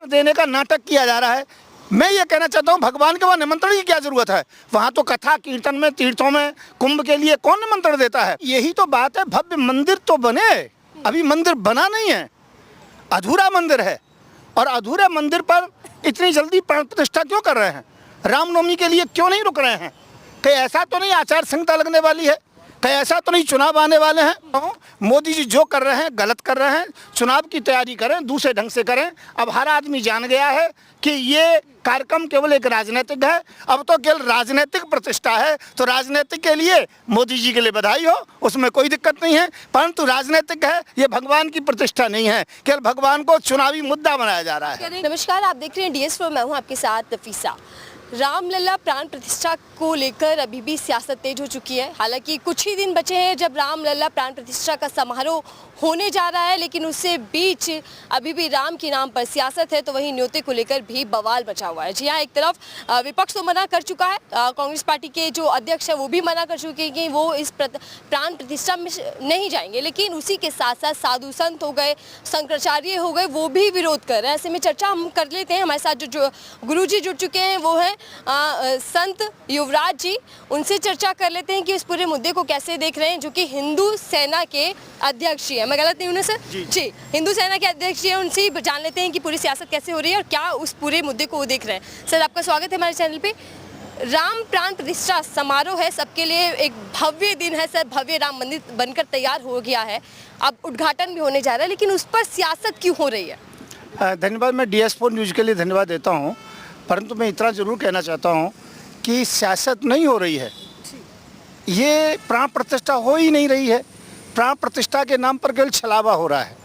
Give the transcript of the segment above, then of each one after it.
देने का नाटक किया जा रहा है। मैं ये कहना चाहता हूँ भगवान के वहाँ निमंत्रण की क्या जरूरत है? वहाँ तो कथा कीर्तन में, तीर्थों में, कुंभ के लिए कौन निमंत्रण देता है? यही तो बात है, भव्य मंदिर तो बने, अभी मंदिर बना नहीं है, अधूरा मंदिर है। और अधूरे मंदिर पर इतनी जल्दी प्राण प्रतिष्ठा क्यों कर रहे हैं? रामनवमी के लिए क्यों नहीं रुक रहे हैं? कहीं ऐसा तो नहीं आचार संहिता लगने वाली है? कहीं ऐसा तो नहीं चुनाव आने वाले हैं? मोदी जी जो कर रहे हैं गलत कर रहे हैं। चुनाव की तैयारी करें, दूसरे ढंग से करें। अब हर आदमी जान गया है कि ये कार्यक्रम केवल एक राजनीतिक है। अब तो केवल राजनीतिक प्रतिष्ठा है, तो राजनीतिक के लिए मोदी जी के लिए बधाई हो, उसमें कोई दिक्कत नहीं है। परंतु राजनीतिक है, ये भगवान की प्रतिष्ठा नहीं है। केवल भगवान को चुनावी मुद्दा बनाया जा रहा है। नमस्कार, आप देख रहे हैं DS पर, मैं हूं आपके साथ नफीसा। रामलला प्राण प्रतिष्ठा को लेकर अभी भी सियासत तेज हो चुकी है। हालांकि कुछ ही दिन बचे हैं जब रामलला प्राण प्रतिष्ठा का समारोह होने जा रहा है, लेकिन उससे बीच अभी भी राम के नाम पर सियासत है, तो वहीं न्योते को लेकर भी बवाल मचा हुआ है। जी हाँ, एक तरफ विपक्ष तो मना कर चुका है, कांग्रेस पार्टी के जो अध्यक्ष है वो भी मना कर चुके हैं कि वो इस प्राण प्रतिष्ठा में नहीं जाएंगे, लेकिन उसी के साथ साथ साधु संत हो गए, शंकराचार्य हो गए, वो भी विरोध कर रहे हैं। ऐसे में चर्चा हम कर लेते हैं। हमारे साथ जो गुरु जी जुड़ चुके हैं वो है संत युवराज जी। उनसे चर्चा कर लेते हैं कि इस पूरे मुद्दे को कैसे देख रहे हैं, जो कि हिंदू सेना के अध्यक्ष हैं। मैं गलत नहीं हूं ना सर? जी, हिंदू सेना के अध्यक्ष हैं। उनसे ही जान लेते हैं कि पूरी सियासत कैसे हो रही है और क्या उस पूरे मुद्दे को वो देख रहे हैं। सर, आपका स्वागत है हमारे चैनल पे। राम प्राण प्रतिष्ठा समारोह है, सबके लिए एक भव्य दिन है सर। भव्य राम मंदिर बनकर तैयार हो गया है, अब उद्घाटन भी होने जा रहा है, लेकिन उस पर सियासत क्यों हो रही है? धन्यवाद। मैं DS4 न्यूज़ के लिए धन्यवाद देता हूँ, परंतु मैं इतना ज़रूर कहना चाहता हूँ कि सियासत नहीं हो रही है। ये प्राण प्रतिष्ठा हो ही नहीं रही है। प्राण प्रतिष्ठा के नाम पर केवल छलावा हो रहा है।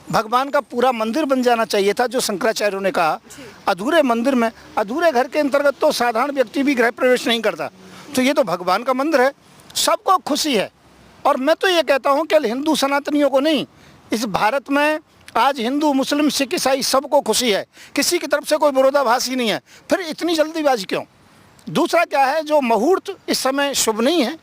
भगवान का पूरा मंदिर बन जाना चाहिए था, जो शंकराचार्यों ने कहा। अधूरे मंदिर में, अधूरे घर के अंतर्गत तो साधारण व्यक्ति भी गृह प्रवेश नहीं करता, तो ये तो भगवान का मंदिर है, सबको खुशी है। और मैं तो ये कहता हूँ केवल हिंदू सनातनियों को नहीं, इस भारत में आज हिंदू, मुस्लिम, सिख, ईसाई सबको खुशी है। किसी की तरफ से कोई विरोधाभास ही नहीं है। फिर इतनी जल्दीबाजी क्यों? दूसरा क्या है, जो मुहूर्त इस समय शुभ नहीं है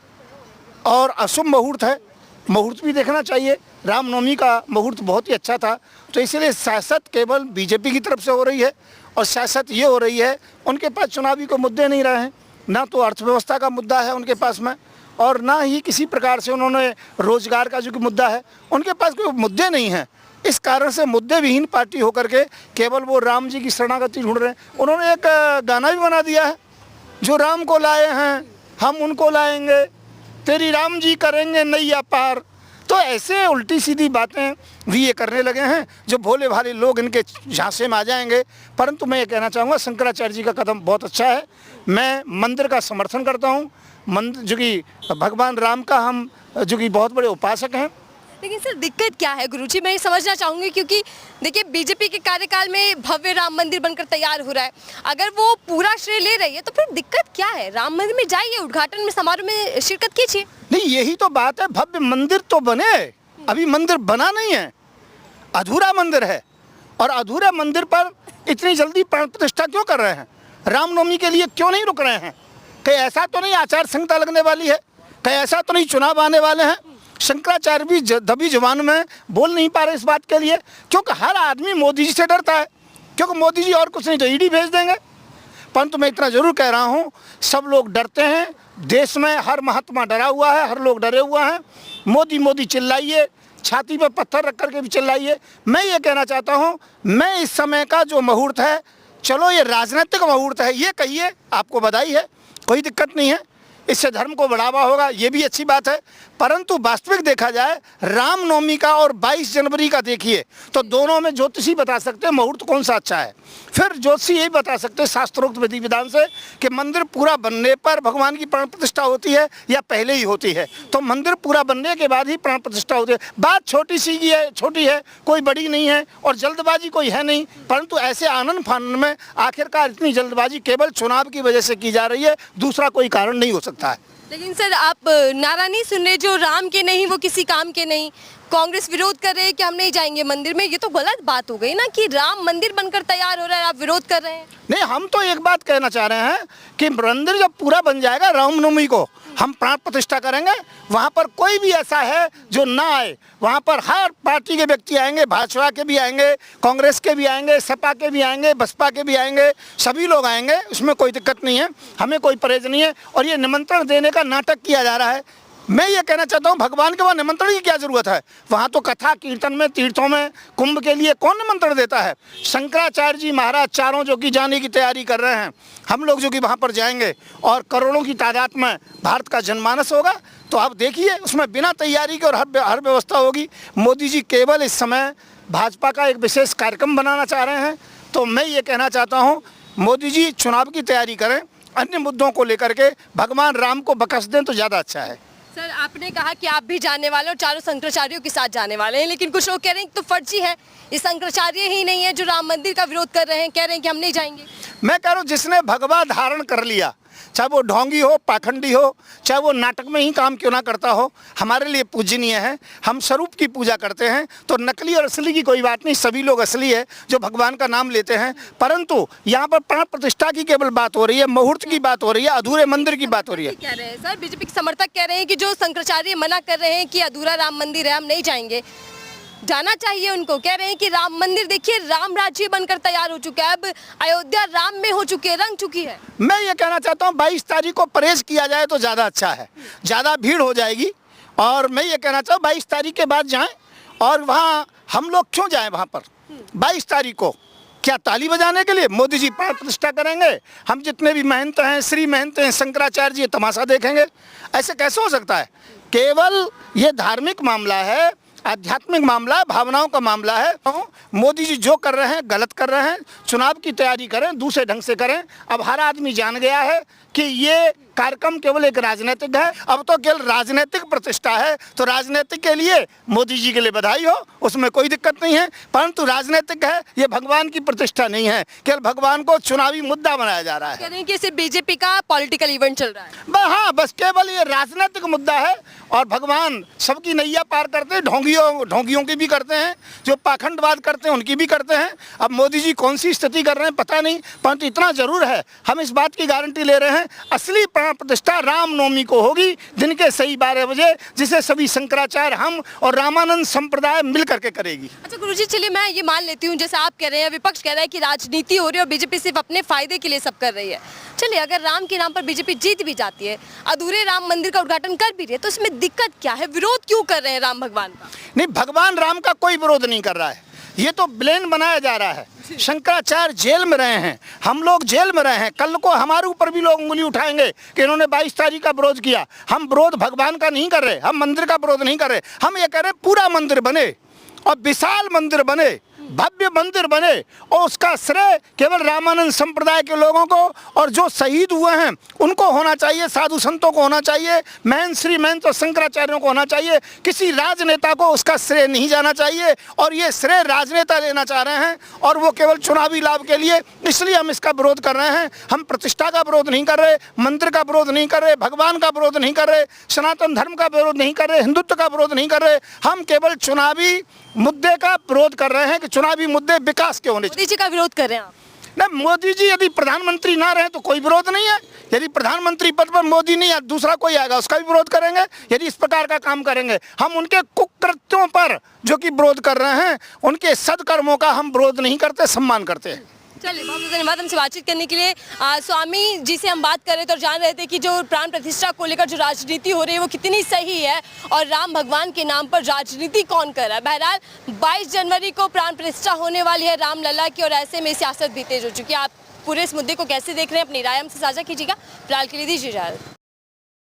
और अशुभ मुहूर्त है, मुहूर्त भी देखना चाहिए। रामनवमी का मुहूर्त बहुत ही अच्छा था, तो इसीलिए सियासत केवल बीजेपी की तरफ से हो रही है। और सियासत ये हो रही है, उनके पास चुनावी को मुद्दे नहीं रहे हैं, ना तो अर्थव्यवस्था का मुद्दा है उनके पास में, और ना ही किसी प्रकार से उन्होंने रोजगार का जो कि मुद्दा है, उनके पास कोई मुद्दे नहीं हैं। इस कारण से मुद्दे विहीन पार्टी होकर के केवल वो राम जी की शरणागति ढूंढ रहे हैं। उन्होंने एक गाना भी बना दिया है, जो राम को लाए हैं हम उनको लाएंगे, तेरी राम जी करेंगे नैया पार। तो ऐसे उल्टी सीधी बातें भी ये करने लगे हैं, जो भोले भाले लोग इनके झांसे में आ जाएंगे। परंतु मैं ये कहना चाहूँगा, शंकराचार्य जी का कदम बहुत अच्छा है। मैं मंदिर का समर्थन करता हूँ। मंदिर जो कि भगवान राम का हम जो कि बहुत बड़े उपासक हैं। लेकिन सर, दिक्कत क्या है गुरुजी? मैं ये समझना चाहूँगी, क्योंकि देखिए बीजेपी के कार्यकाल में भव्य राम मंदिर बनकर तैयार हो रहा है। अगर वो पूरा श्रेय ले रही है तो फिर दिक्कत क्या है? राम मंदिर में जाइए, उद्घाटन में, समारोह में शिरकत कीजिए। नहीं, यही तो बात है, भव्य मंदिर तो बने, अभी मंदिर बना नहीं है, अधूरा मंदिर है। और अधूरे मंदिर पर इतनी जल्दी प्राण प्रतिष्ठा क्यों कर रहे हैं? रामनवमी के लिए क्यों नहीं रुक रहे हैं? कहीं ऐसा तो नहीं आचार संहिता लगने वाली है? कहीं ऐसा तो नहीं चुनाव आने वाले हैं? शंकराचार्य भी दबी जुबान में बोल नहीं पा रहे इस बात के लिए, क्योंकि हर आदमी मोदी जी से डरता है, क्योंकि मोदी जी और कुछ नहीं तो ईडी भेज देंगे। परंतु मैं इतना जरूर कह रहा हूँ, सब लोग डरते हैं, देश में हर महात्मा डरा हुआ है, हर लोग डरे हुए हैं। मोदी मोदी चिल्लाइए, छाती पर पत्थर रख करके भी चिल्लाइए। मैं ये कहना चाहता हूँ, मैं इस समय का जो मुहूर्त है, चलो ये राजनीतिक मुहूर्त है, ये कहिए, आपको बधाई है, कोई दिक्कत नहीं है, इससे धर्म को बढ़ावा होगा, ये भी अच्छी बात है। परंतु वास्तविक देखा जाए, रामनवमी का और 22 जनवरी का देखिए, तो दोनों में ज्योतिषी बता सकते हैं मुहूर्त कौन सा अच्छा है। फिर ज्योतिषी यही बता सकते हैं शास्त्रोक्त विधि विधान से कि मंदिर पूरा बनने पर भगवान की प्राण प्रतिष्ठा होती है या पहले ही होती है। तो मंदिर पूरा बनने के बाद ही प्राण प्रतिष्ठा होती है। बात छोटी सी की है, छोटी है, कोई बड़ी नहीं है, और जल्दबाजी कोई है नहीं। परंतु ऐसे आनंद फानन में आखिरकार इतनी जल्दबाजी केवल चुनाव की वजह से की जा रही है, दूसरा कोई कारण नहीं हो सकता है। लेकिन सर, आप नारा नहीं सुन रहे, जो राम के नहीं वो किसी काम के नहीं। कांग्रेस विरोध कर रहे हैं कि हम नहीं जाएंगे मंदिर में। ये तो गलत बात हो गई ना कि राम मंदिर बनकर तैयार हो रहा है, आप विरोध कर रहे हैं। नहीं, हम तो एक बात कहना चाह रहे हैं कि मंदिर जब पूरा बन जाएगा रामनवमी को, हम प्राण प्रतिष्ठा करेंगे। वहाँ पर कोई भी ऐसा है जो ना आए, वहाँ पर हर पार्टी के व्यक्ति आएंगे, भाजपा के भी आएंगे, कांग्रेस के भी आएंगे, सपा के भी आएंगे, बसपा के भी आएंगे, सभी लोग आएंगे, उसमें कोई दिक्कत नहीं है, हमें कोई परहेज नहीं है। और ये निमंत्रण देने का नाटक किया जा रहा है। मैं ये कहना चाहता हूँ, भगवान के वहाँ निमंत्रण की क्या ज़रूरत है? वहाँ तो कथा कीर्तन में, तीर्थों में, कुंभ के लिए कौन निमंत्रण देता है? शंकराचार्य जी महाराज चारों जो कि जाने की तैयारी कर रहे हैं, हम लोग जो कि वहाँ पर जाएंगे और करोड़ों की तादाद में भारत का जनमानस होगा। तो आप देखिए, उसमें बिना तैयारी के और हर व्यवस्था होगी। मोदी जी केवल इस समय भाजपा का एक विशेष कार्यक्रम बनाना चाह रहे हैं। तो मैं ये कहना चाहता हूँ, मोदी जी चुनाव की तैयारी करें, अन्य मुद्दों को लेकर के भगवान राम को बख्श दें तो ज़्यादा अच्छा है। सर, आपने कहा कि आप भी जाने वाले और चारों शंकराचार्यों के साथ जाने वाले हैं, लेकिन कुछ लोग कह रहे हैं कि तो फर्जी है, ये शंकराचार्य ही नहीं है जो राम मंदिर का विरोध कर रहे हैं, कह रहे हैं कि हम नहीं जाएंगे। मैं कह रहा हूँ, जिसने भगवा धारण कर लिया, चाहे वो ढोंगी हो, पाखंडी हो, चाहे वो नाटक में ही काम क्यों ना करता हो, हमारे लिए पूजनीय है। हम स्वरूप की पूजा करते हैं। तो नकली और असली की कोई बात नहीं, सभी लोग असली है जो भगवान का नाम लेते हैं। परंतु यहाँ पर प्राण प्रतिष्ठा की केवल बात हो रही है, मुहूर्त की बात हो रही है, अधूरे मंदिर की बात हो रही है। कह रहे हैं सर, बीजेपी के समर्थक कह रहे हैं कि जो शंकराचार्य मना कर रहे हैं कि अधूरा राम मंदिर है, हम नहीं जाएंगे, जाना चाहिए उनको। कह रहे हैं कि राम मंदिर देखिए, राम राज्य बनकर तैयार हो चुका है, अब अयोध्या राम में हो चुकी है, रंग चुकी है। मैं ये कहना चाहता हूँ, 22 तारीख को परहेज किया जाए तो ज़्यादा अच्छा है, ज़्यादा भीड़ हो जाएगी। और मैं ये कहना चाहूँ, 22 तारीख के बाद जाएं। और वहाँ हम लोग क्यों जाएं वहाँ पर 22 तारीख को? क्या ताली बजाने के लिए? मोदी जी प्राण प्रतिष्ठा करेंगे, हम जितने भी महंत हैं, श्री महंत हैं, शंकराचार्य जी तमाशा देखेंगे? ऐसे कैसे हो सकता है? केवल ये धार्मिक मामला है, आध्यात्मिक मामला, भावनाओं का मामला है। मोदी जी जो कर रहे हैं गलत कर रहे हैं। चुनाव की तैयारी करें, दूसरे ढंग से करें। अब हर आदमी जान गया है कि ये कार्यक्रम केवल एक राजनीतिक है। अब तो केवल राजनीतिक प्रतिष्ठा है। तो राजनीतिक के लिए मोदी जी के लिए बधाई हो, उसमें कोई दिक्कत नहीं है। परंतु राजनीतिक है, ये भगवान की प्रतिष्ठा नहीं है। केवल भगवान को चुनावी मुद्दा बनाया जा रहा है। कह रहे हैं कि सिर्फ बीजेपी का पॉलिटिकल इवेंट चल रहा है। हाँ, बस केवल ये राजनीतिक मुद्दा है। और भगवान सबकी नैया पार करते हैं, ढोंगियों की भी करते हैं, जो पाखंडवाद करते हैं उनकी भी करते हैं। अब मोदी जी कौन सी स्थिति कर रहे हैं पता नहीं, परंतु इतना जरूर है, हम इस बात की गारंटी ले रहे हैं, असली प्राण प्रतिष्ठा रामनवमी को होगी, दिन के सही 12 बजे, जिसे सभी शंकराचार्य, हम और रामानंद संप्रदाय मिल करके करेगी। अच्छा गुरुजी, चलिए मैं ये मान लेती हूँ, जैसे आप कह रहे हैं, विपक्ष कह रहा है कि राजनीति हो रही है और बीजेपी सिर्फ अपने फायदे के लिए सब कर रही है। चलिए, अगर राम के नाम पर बीजेपी जीत भी जाती है, अधूरे राम मंदिर का उद्घाटन कर भी रही है, तो इसमें दिक्कत क्या है? विरोध क्यों कर रहे हैं राम भगवान का? नहीं, भगवान राम का कोई विरोध नहीं कर रहा है, ये तो ब्लेम बनाया जा रहा है। शंकराचार्य जेल में रहे हैं, हम लोग जेल में रहे हैं, कल को हमारे ऊपर भी लोग उंगली उठाएंगे कि इन्होंने 22 तारीख का विरोध किया। हम विरोध भगवान का नहीं कर रहे, हम मंदिर का विरोध नहीं कर रहे, हम ये कह रहे पूरा मंदिर बने और विशाल मंदिर बने, भव्य मंदिर बने, और उसका श्रेय केवल रामानंद संप्रदाय के लोगों को और जो शहीद हुए हैं उनको होना चाहिए, साधु संतों को होना चाहिए, महंत श्री महंत और शंकराचार्यों को होना चाहिए। किसी राजनेता को उसका श्रेय नहीं जाना चाहिए। और ये श्रेय राजनेता लेना चाह रहे हैं और वो केवल चुनावी लाभ के लिए, इसलिए हम इसका विरोध कर रहे हैं। हम प्रतिष्ठा का विरोध नहीं कर रहे, मंदिर का विरोध नहीं कर रहे, भगवान का विरोध नहीं कर रहे, सनातन धर्म का विरोध नहीं कर रहे, हिंदुत्व का विरोध नहीं कर रहे। हम केवल चुनावी मुद्दे का विरोध कर रहे हैं कि चुनावी मुद्दे विकास के होने चाहिए। मोदी जी का विरोध कर रहे हैं आप? ना, मोदी जी यदि प्रधानमंत्री ना रहे तो कोई विरोध नहीं है। यदि प्रधानमंत्री पद पर मोदी नहीं या दूसरा कोई आएगा उसका भी विरोध करेंगे। यदि इस प्रकार का काम करेंगे, हम उनके कुकृत्यों पर जो कि विरोध कर रहे हैं, उनके सदकर्मों का हम विरोध नहीं करते, सम्मान करते हैं। चलिए, बहुत बहुत धन्यवाद हमसे बातचीत करने के लिए। स्वामी जी से हम बात कर रहे थे और जान रहे थे कि जो प्राण प्रतिष्ठा को लेकर जो राजनीति हो रही है वो कितनी सही है और राम भगवान के नाम पर राजनीति कौन कर रहा है। बहरहाल 22 जनवरी को प्राण प्रतिष्ठा होने वाली है रामलला की और ऐसे में सियासत भी तेज हो चुकी है। आप पूरे इस मुद्दे को कैसे देख रहे हैं, अपनी राय हमसे साझा कीजिएगा। फिलहाल के लिए दीजिए इजाज़त।